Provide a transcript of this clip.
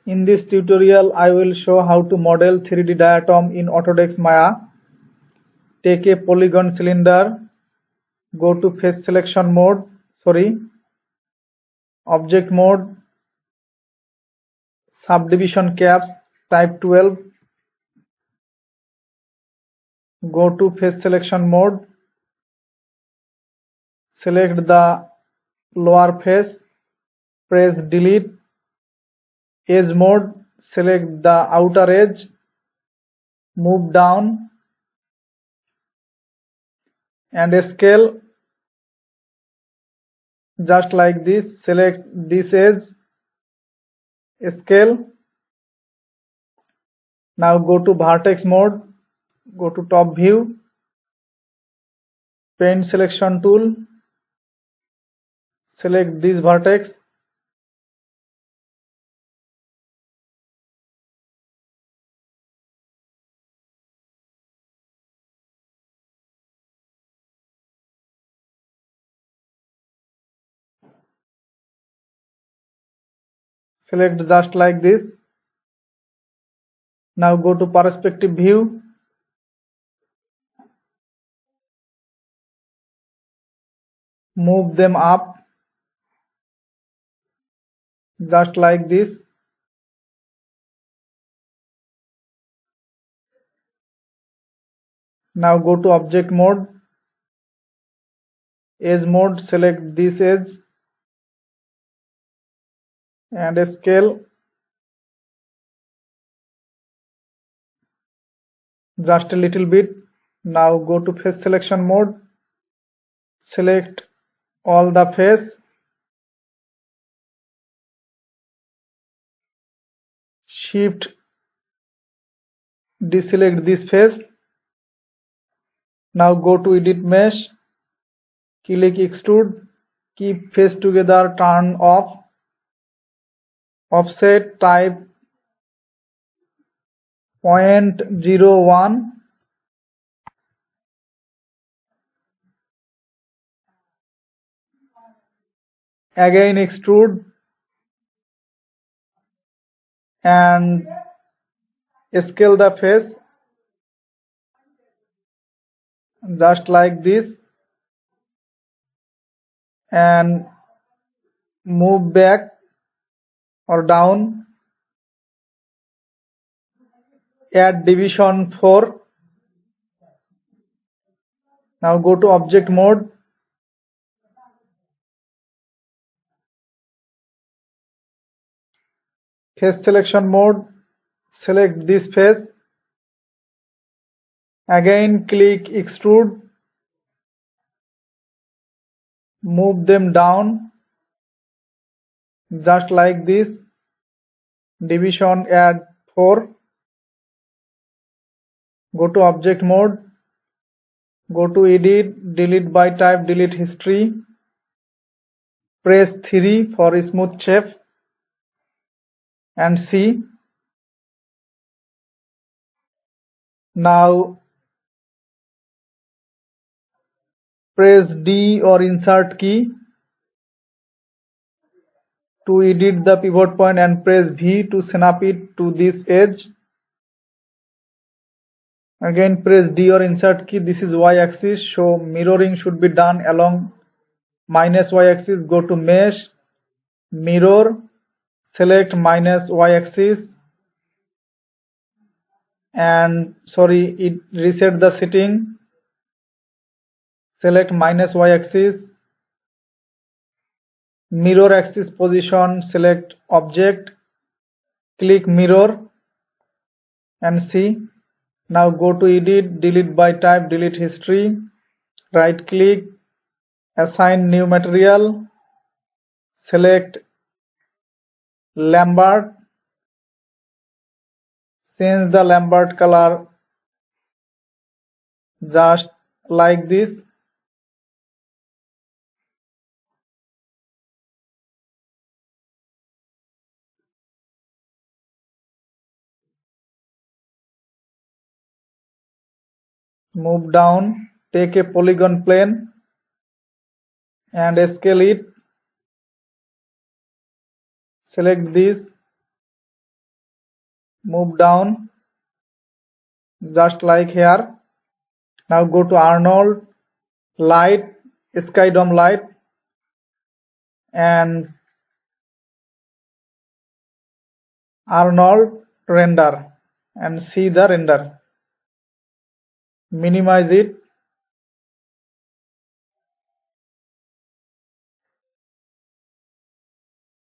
In this tutorial, I will show how to model 3D diatom in Autodesk Maya. Take a polygon cylinder, go to face selection mode, object mode, subdivision caps, type 12, go to face selection mode, select the lower face, press delete, edge mode, select the outer edge, move down and scale just like this. Select this edge, scale. Now go to vertex mode, go to top view, paint selection tool, select this vertex, select just like this. Now go to perspective view, move them up just like this. Now go to object mode, edge mode, select this edge and scale just a little bit. Now go to face selection mode, select all the face, shift deselect this face. Now go to edit mesh, click extrude, keep face together, turn off, offset type 0.01, again extrude and scale the face just like this and move back or down, add division 4. Now go to object mode, face selection mode, select this face, again click extrude, move them down just like this, division add 4, go to object mode, go to edit, delete by type, delete history, press 3 for smooth shape and C. Now press D or insert key to edit the pivot point and press V to snap it to this edge. Again press D or insert key. This is Y axis, so mirroring should be done along minus Y axis. Go to mesh, mirror, select minus Y axis and reset the setting, select minus Y axis, mirror axis position, select object, click mirror and see. Now go to edit, delete by type, delete history, right click, assign new material, select Lambert, change the Lambert color just like this. Move down, take a polygon plane and scale it. Select this move down just like here. Now go to Arnold, light, sky dome light, and Arnold render, and see the render. Minimize it